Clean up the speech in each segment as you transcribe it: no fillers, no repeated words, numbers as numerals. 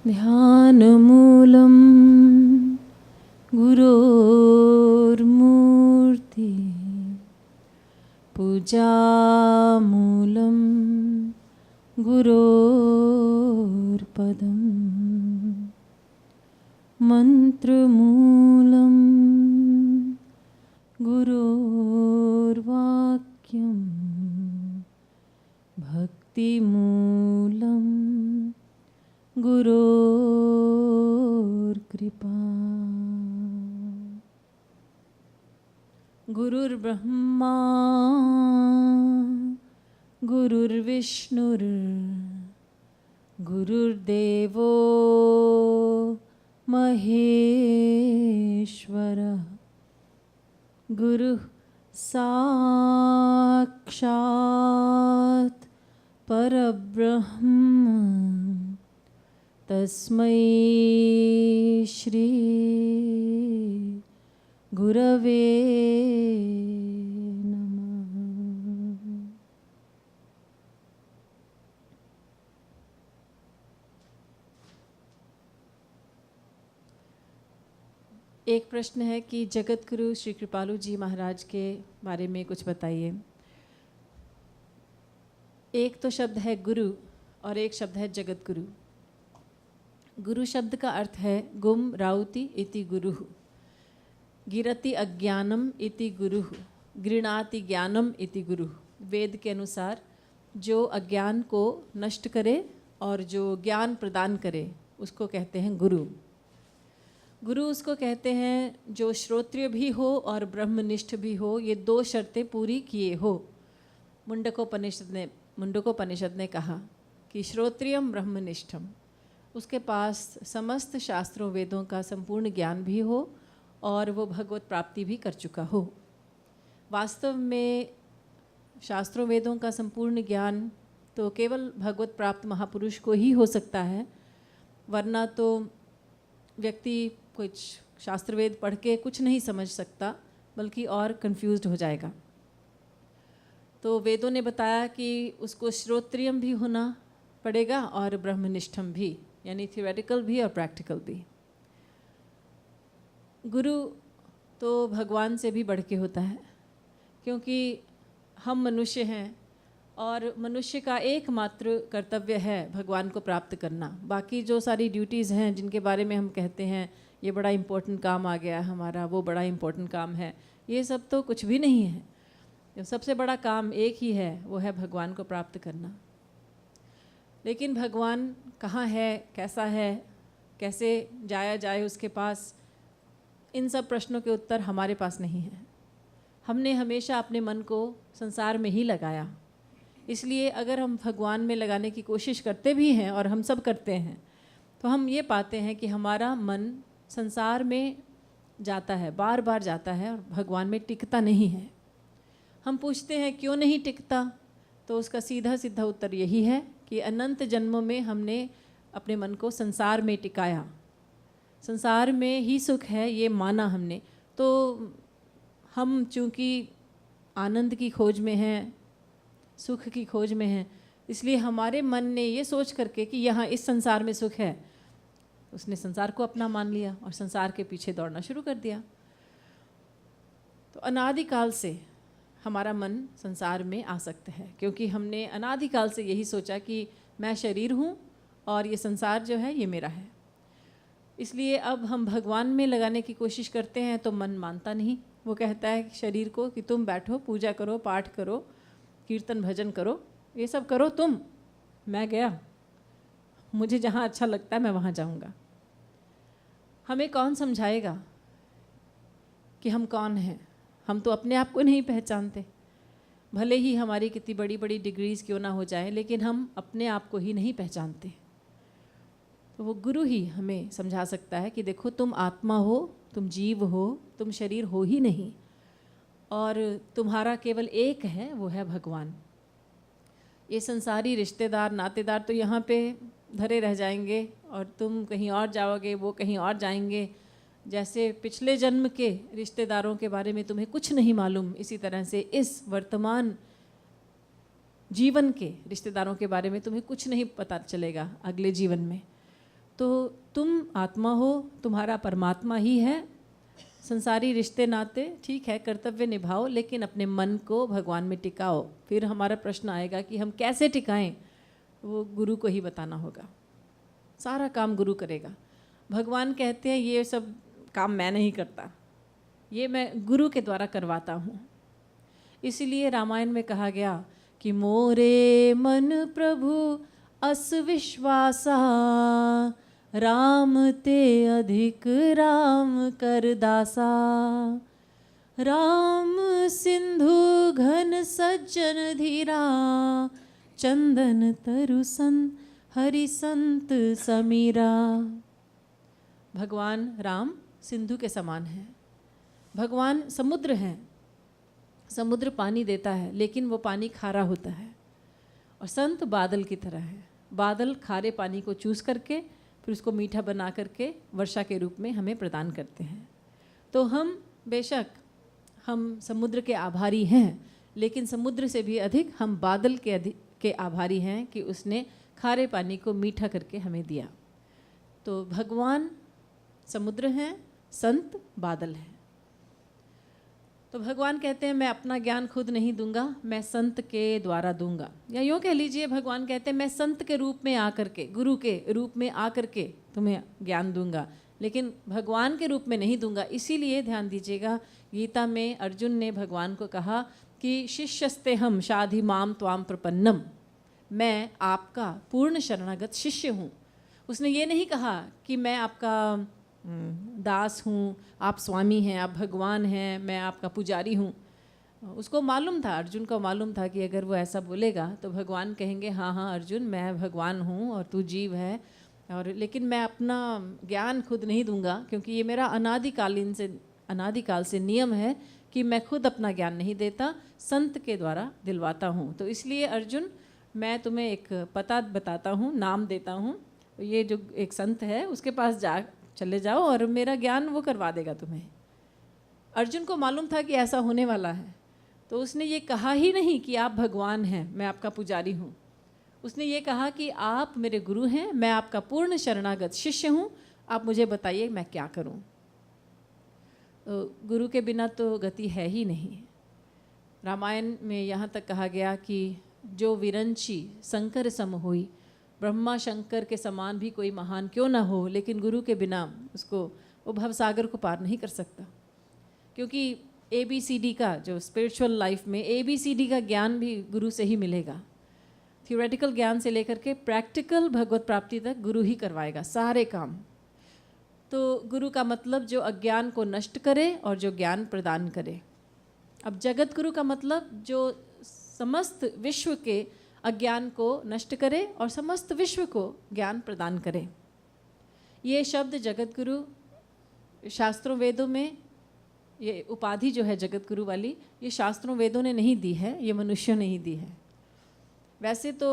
ध्यानमूलं गुरोर्मूर्ति पूजामूलं गुरोर्पदं मन्त्रमूलं गुरोर्वाक्यं भक्तिमूलं गुरोर्कृपा। गुरुर्ब्रह्मा गुरुर्विष्णुर् गुरुर्देवो महेश्वरः गुरुः साक्षात् परब्रह्म तस्मै श्री गुरवे नमः। एक प्रश्न है कि जगत गुरु श्री कृपालु जी महाराज के बारे में कुछ बताइए। एक तो शब्द है गुरु और एक शब्द है जगत गुरु। गुरु शब्द का अर्थ है गुम राउति इति गुरुः, गिरति अज्ञानम इति गुरुः, गृणाति ज्ञानम इति गुरुः। वेद के अनुसार जो अज्ञान को नष्ट करे और जो ज्ञान प्रदान करे उसको कहते हैं गुरु। गुरु उसको कहते हैं जो श्रोत्रिय भी हो और ब्रह्मनिष्ठ भी हो, ये दो शर्तें पूरी किए हो। मुंडकोपनिषद ने कहा कि श्रोत्रियम ब्रह्मनिष्ठम, उसके पास समस्त शास्त्रों वेदों का संपूर्ण ज्ञान भी हो और वो भगवत प्राप्ति भी कर चुका हो। वास्तव में शास्त्रों वेदों का संपूर्ण ज्ञान तो केवल भगवत प्राप्त महापुरुष को ही हो सकता है, वरना तो व्यक्ति कुछ शास्त्र वेद पढ़ के कुछ नहीं समझ सकता, बल्कि और कंफ्यूज्ड हो जाएगा। तो वेदों ने बताया कि उसको श्रोत्रियम भी होना पड़ेगा और ब्रह्मनिष्ठम भी, यानी थियोरेटिकल भी और प्रैक्टिकल भी। गुरु तो भगवान से भी बढ़ के होता है, क्योंकि हम मनुष्य हैं और मनुष्य का एकमात्र कर्तव्य है भगवान को प्राप्त करना। बाकी जो सारी ड्यूटीज़ हैं जिनके बारे में हम कहते हैं ये बड़ा इम्पोर्टेंट काम आ गया हमारा, वो बड़ा इम्पोर्टेंट काम है, ये सब तो कुछ भी नहीं है। जो सबसे बड़ा काम एक ही है, वो है भगवान को प्राप्त करना। लेकिन भगवान कहाँ है, कैसा है, कैसे जाया जाए उसके पास, इन सब प्रश्नों के उत्तर हमारे पास नहीं है। हमने हमेशा अपने मन को संसार में ही लगाया, इसलिए अगर हम भगवान में लगाने की कोशिश करते भी हैं, और हम सब करते हैं, तो हम ये पाते हैं कि हमारा मन संसार में जाता है, बार बार जाता है और भगवान में टिकता नहीं है। हम पूछते हैं क्यों नहीं टिकता, तो उसका सीधा सीधा उत्तर यही है कि अनंत जन्मों में हमने अपने मन को संसार में टिकाया, संसार में ही सुख है ये माना हमने। तो हम चूँकि आनंद की खोज में हैं, सुख की खोज में हैं, इसलिए हमारे मन ने ये सोच करके कि यहाँ इस संसार में सुख है, उसने संसार को अपना मान लिया और संसार के पीछे दौड़ना शुरू कर दिया। तो अनादिकाल से हमारा मन संसार में आसक्त है, क्योंकि हमने अनादिकाल से यही सोचा कि मैं शरीर हूँ और ये संसार जो है ये मेरा है। इसलिए अब हम भगवान में लगाने की कोशिश करते हैं तो मन मानता नहीं। वो कहता है शरीर को कि तुम बैठो, पूजा करो, पाठ करो, कीर्तन भजन करो, ये सब करो तुम, मैं गया, मुझे जहाँ अच्छा लगता है मैं वहाँ जाऊँगा। हमें कौन समझाएगा कि हम कौन हैं? हम तो अपने आप को नहीं पहचानते। भले ही हमारी कितनी बड़ी बड़ी डिग्रीज़ क्यों ना हो जाए, लेकिन हम अपने आप को ही नहीं पहचानते। तो वो गुरु ही हमें समझा सकता है कि देखो तुम आत्मा हो, तुम जीव हो, तुम शरीर हो ही नहीं, और तुम्हारा केवल एक है, वो है भगवान। ये संसारी रिश्तेदार नातेदार तो यहाँ पे धरे रह जाएंगे और तुम कहीं और जाओगे, वो कहीं और जाएंगे। जैसे पिछले जन्म के रिश्तेदारों के बारे में तुम्हें कुछ नहीं मालूम, इसी तरह से इस वर्तमान जीवन के रिश्तेदारों के बारे में तुम्हें कुछ नहीं पता चलेगा अगले जीवन में। तो तुम आत्मा हो, तुम्हारा परमात्मा ही है। संसारी रिश्ते नाते ठीक है, कर्तव्य निभाओ, लेकिन अपने मन को भगवान में टिकाओ। फिर हमारा प्रश्न आएगा कि हम कैसे टिकाएं, वो गुरु को ही बताना होगा। सारा काम गुरु करेगा। भगवान कहते हैं ये सब काम मैं नहीं करता, ये मैं गुरु के द्वारा करवाता हूँ। इसीलिए रामायण में कहा गया कि मोरे मन प्रभु अस विश्वासा, राम ते अधिक राम कर दासा। राम सिंधु घन सज्जन धीरा, चंदन तरु संत हरि संत समीरा। भगवान राम सिंधु के समान हैं। भगवान समुद्र हैं। समुद्र पानी देता है, लेकिन वो पानी खारा होता है। और संत बादल की तरह है। बादल खारे पानी को चूस करके फिर उसको मीठा बना करके वर्षा के रूप में हमें प्रदान करते हैं। तो हम बेशक हम समुद्र के आभारी हैं, लेकिन समुद्र से भी अधिक हम बादल के आभारी हैं कि उसने खारे पानी को मीठा करके हमें दिया। तो भगवान समुद्र हैं, संत बादल हैं। तो भगवान कहते हैं मैं अपना ज्ञान खुद नहीं दूंगा, मैं संत के द्वारा दूंगा। या यूँ कह लीजिए भगवान कहते हैं मैं संत के रूप में आकर के, गुरु के रूप में आकर के तुम्हें ज्ञान दूंगा, लेकिन भगवान के रूप में नहीं दूंगा। इसीलिए ध्यान दीजिएगा, गीता में अर्जुन ने भगवान को कहा कि शिष्यस्ते हम शाधि माम त्वाम प्रपन्नम, मैं आपका पूर्ण शरणागत शिष्य हूँ। उसने ये नहीं कहा कि मैं आपका दास हूँ, आप स्वामी हैं, आप भगवान हैं, मैं आपका पुजारी हूँ। उसको मालूम था, अर्जुन को मालूम था कि अगर वो ऐसा बोलेगा तो भगवान कहेंगे हाँ हाँ अर्जुन, मैं भगवान हूँ और तू जीव है, और लेकिन मैं अपना ज्ञान खुद नहीं दूंगा, क्योंकि ये मेरा अनादिकाल से नियम है कि मैं खुद अपना ज्ञान नहीं देता, संत के द्वारा दिलवाता हूँ। तो इसलिए अर्जुन, मैं तुम्हें एक पता बताता हूँ, नाम देता हूँ, ये जो एक संत है उसके पास चले जाओ और मेरा ज्ञान वो करवा देगा तुम्हें। अर्जुन को मालूम था कि ऐसा होने वाला है, तो उसने ये कहा ही नहीं कि आप भगवान हैं, मैं आपका पुजारी हूँ। उसने ये कहा कि आप मेरे गुरु हैं, मैं आपका पूर्ण शरणागत शिष्य हूँ, आप मुझे बताइए मैं क्या करूँ। तो गुरु के बिना तो गति है ही नहीं। रामायण में यहाँ तक कहा गया कि जो विरंची शंकर सम होई, ब्रह्मा शंकर के समान भी कोई महान क्यों ना हो, लेकिन गुरु के बिना उसको वो भवसागर को पार नहीं कर सकता। क्योंकि ABCD का जो स्पिरिचुअल लाइफ में ABCD का ज्ञान भी गुरु से ही मिलेगा। थियोरेटिकल ज्ञान से लेकर के प्रैक्टिकल भगवत प्राप्ति तक गुरु ही करवाएगा सारे काम। तो गुरु का मतलब जो अज्ञान को नष्ट करे और जो ज्ञान प्रदान करे। अब जगत गुरु का मतलब जो समस्त विश्व के अज्ञान को नष्ट करे और समस्त विश्व को ज्ञान प्रदान करे। ये शब्द जगत गुरु शास्त्रों वेदों में, ये उपाधि जो है जगत गुरु वाली, ये शास्त्रों वेदों ने नहीं दी है, ये मनुष्यों ने ही दी है। वैसे तो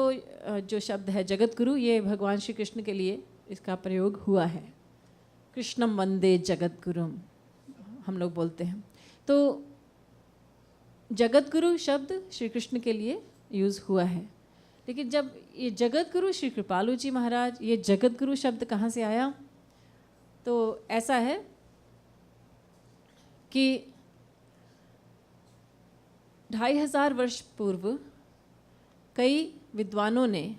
जो शब्द है जगत गुरु, ये भगवान श्री कृष्ण के लिए इसका प्रयोग हुआ है। कृष्णम वंदे जगत गुरुम हम लोग बोलते हैं। तो जगत गुरु शब्द श्री कृष्ण के लिए यूज़ हुआ है। लेकिन जब ये जगत गुरु श्री कृपालु जी महाराज, ये जगत गुरु शब्द कहाँ से आया? तो ऐसा है कि 2500 वर्ष पूर्व कई विद्वानों ने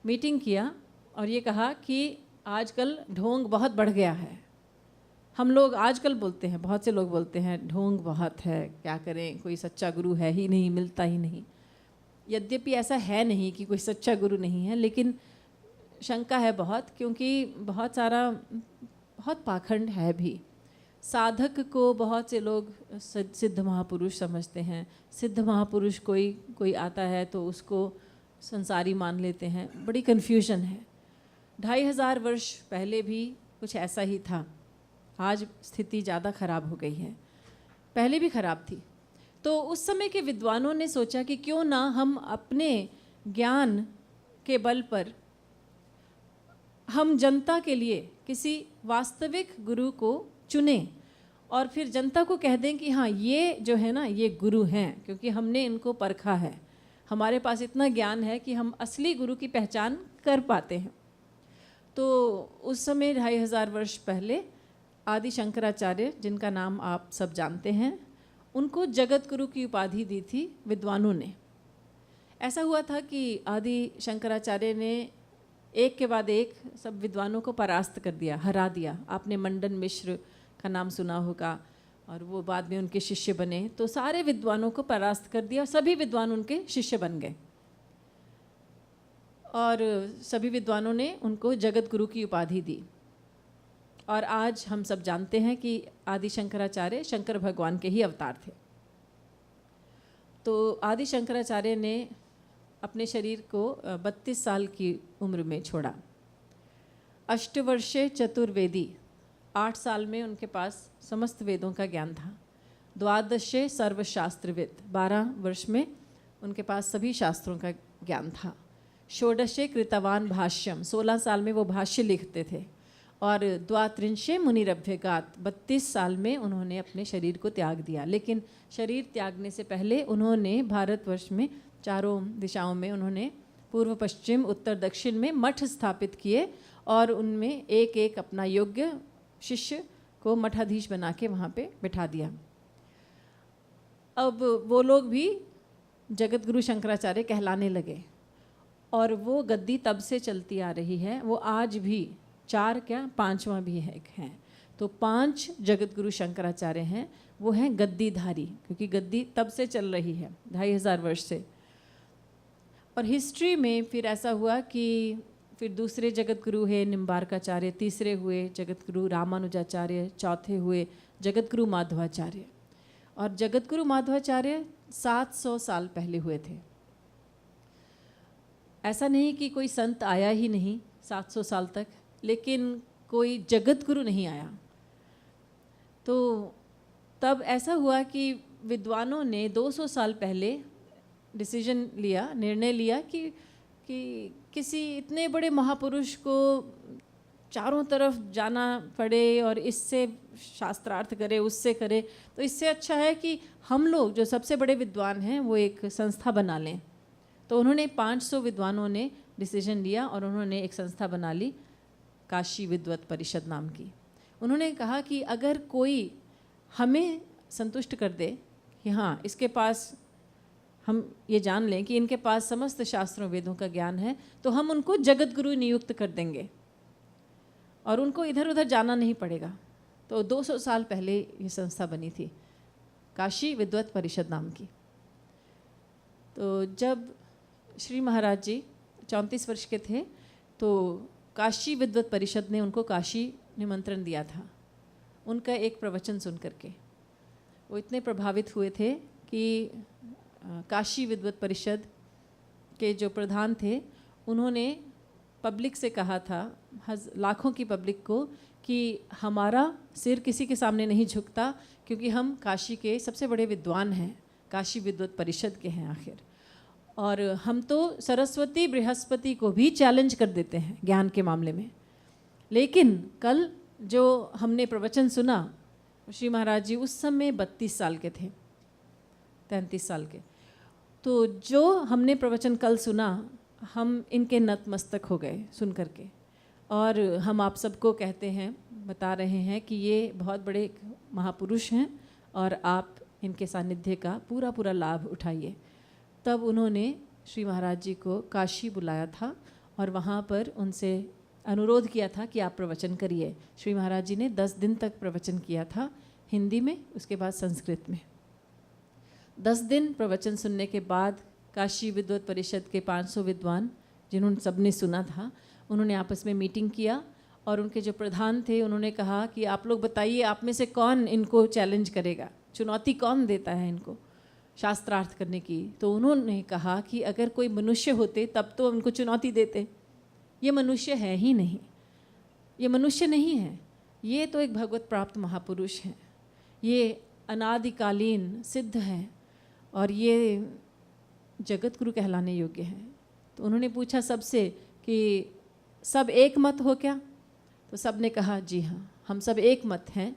मीटिंग किया और ये कहा कि आजकल ढोंग बहुत बढ़ गया है। हम लोग आजकल बोलते हैं, बहुत से लोग बोलते हैं ढोंग बहुत है, क्या करें, कोई सच्चा गुरु है ही नहीं, मिलता ही नहीं। यद्यपि ऐसा है नहीं कि कोई सच्चा गुरु नहीं है, लेकिन शंका है बहुत, क्योंकि बहुत पाखंड है भी। साधक को बहुत से लोग सिद्ध महापुरुष समझते हैं। सिद्ध महापुरुष कोई आता है तो उसको संसारी मान लेते हैं। बड़ी कन्फ्यूजन है। 2500 वर्ष पहले भी कुछ ऐसा ही था। आज स्थिति ज़्यादा खराब हो गई है, पहले भी खराब थी। तो उस समय के विद्वानों ने सोचा कि क्यों ना हम अपने ज्ञान के बल पर हम जनता के लिए किसी वास्तविक गुरु को चुनें और फिर जनता को कह दें कि हाँ ये जो है ना ये गुरु हैं, क्योंकि हमने इनको परखा है, हमारे पास इतना ज्ञान है कि हम असली गुरु की पहचान कर पाते हैं। तो उस समय 2500 वर्ष पहले आदि शंकराचार्य, जिनका नाम आप सब जानते हैं, उनको जगत गुरु की उपाधि दी थी विद्वानों ने। ऐसा हुआ था कि आदि शंकराचार्य ने एक के बाद एक सब विद्वानों को परास्त कर दिया, हरा दिया। आपने मंडन मिश्र का नाम सुना होगा, और वो बाद में उनके शिष्य बने। तो सारे विद्वानों को परास्त कर दिया, सभी विद्वान उनके शिष्य बन गए, और सभी विद्वानों ने उनको जगत गुरु की उपाधि दी। और आज हम सब जानते हैं कि आदि शंकराचार्य शंकर भगवान के ही अवतार थे। तो आदि शंकराचार्य ने अपने शरीर को 32 साल की उम्र में छोड़ा। अष्टवर्षे चतुर्वेदी, 8 साल में उनके पास समस्त वेदों का ज्ञान था। द्वादशे सर्वशास्त्रविद, 12 वर्ष में उनके पास सभी शास्त्रों का ज्ञान था। षोडशे कृतवान भाष्यम, 16 साल में वो भाष्य लिखते थे। और द्वात्रिंशे मुनिरभ्यगात, 32 साल में उन्होंने अपने शरीर को त्याग दिया। लेकिन शरीर त्यागने से पहले उन्होंने भारतवर्ष में चारों दिशाओं में उन्होंने पूर्व पश्चिम उत्तर दक्षिण में मठ स्थापित किए, और उनमें एक एक अपना योग्य शिष्य को मठाधीश बना के वहाँ पे बिठा दिया। अब वो लोग भी जगत गुरु शंकराचार्य कहलाने लगे, और वो गद्दी तब से चलती आ रही है। वो आज भी 4 क्या 5वां भी है। तो 5 जगत गुरु शंकराचार्य हैं, वो हैं गद्दीधारी, क्योंकि गद्दी तब से चल रही है 2500 वर्ष से। और हिस्ट्री में फिर ऐसा हुआ कि फिर दूसरे जगत गुरु है निम्बार्काचार्य, तीसरे हुए जगत गुरु रामानुजाचार्य, चौथे हुए जगत गुरु माधवाचार्य। और जगत गुरु माधवाचार्य 700 साल पहले हुए थे। ऐसा नहीं कि कोई संत आया ही नहीं 700 साल तक, लेकिन कोई जगत गुरु नहीं आया। तो तब ऐसा हुआ कि विद्वानों ने 200 साल पहले डिसीजन लिया, निर्णय लिया कि किसी इतने बड़े महापुरुष को चारों तरफ जाना पड़े और इससे शास्त्रार्थ करे, उससे करे, तो इससे अच्छा है कि हम लोग जो सबसे बड़े विद्वान हैं वो एक संस्था बना लें। तो उन्होंने 500 विद्वानों ने डिसीजन लिया और उन्होंने एक संस्था बना ली, काशी विद्वत परिषद नाम की। उन्होंने कहा कि अगर कोई हमें संतुष्ट कर दे कि हाँ, इसके पास हम ये जान लें कि इनके पास समस्त शास्त्रों वेदों का ज्ञान है, तो हम उनको जगत गुरु नियुक्त कर देंगे और उनको इधर उधर जाना नहीं पड़ेगा। तो 200 साल पहले ये संस्था बनी थी, काशी विद्वत परिषद नाम की। तो जब श्री महाराज जी 34 वर्ष के थे, तो काशी विद्वत परिषद ने उनको काशी निमंत्रण दिया था। उनका एक प्रवचन सुन करके वो इतने प्रभावित हुए थे कि काशी विद्वत परिषद के जो प्रधान थे, उन्होंने पब्लिक से कहा था, लाखों की पब्लिक को, कि हमारा सिर किसी के सामने नहीं झुकता, क्योंकि हम काशी के सबसे बड़े विद्वान हैं, काशी विद्वत परिषद के हैं आखिर। और हम तो सरस्वती बृहस्पति को भी चैलेंज कर देते हैं ज्ञान के मामले में। लेकिन कल जो हमने प्रवचन सुना, श्री महाराज जी उस समय 32 साल के थे, 33 साल के। तो जो हमने प्रवचन कल सुना, हम इनके नतमस्तक हो गए सुन करके। और हम आप सबको कहते हैं, बता रहे हैं कि ये बहुत बड़े महापुरुष हैं और आप इनके सानिध्य का पूरा पूरा लाभ उठाइए। तब उन्होंने श्री महाराज जी को काशी बुलाया था और वहाँ पर उनसे अनुरोध किया था कि आप प्रवचन करिए। श्री महाराज जी ने 10 दिन तक प्रवचन किया था, हिंदी में, उसके बाद संस्कृत में। 10 दिन प्रवचन सुनने के बाद काशी विद्वत परिषद के 500 विद्वान, जिन्होंने सबने सुना था, उन्होंने आपस में मीटिंग किया और उनके जो प्रधान थे उन्होंने कहा कि आप लोग बताइए, आप में से कौन इनको चैलेंज करेगा, चुनौती कौन देता है इनको शास्त्रार्थ करने की। तो उन्होंने कहा कि अगर कोई मनुष्य होते तब तो उनको चुनौती देते, ये मनुष्य है ही नहीं, ये मनुष्य नहीं है, ये तो एक भगवत प्राप्त महापुरुष हैं, ये अनादिकालीन सिद्ध हैं और ये जगत गुरु कहलाने योग्य हैं। तो उन्होंने पूछा सबसे कि सब एक मत हो क्या? तो सब ने कहा जी हाँ, हम सब एक मत हैं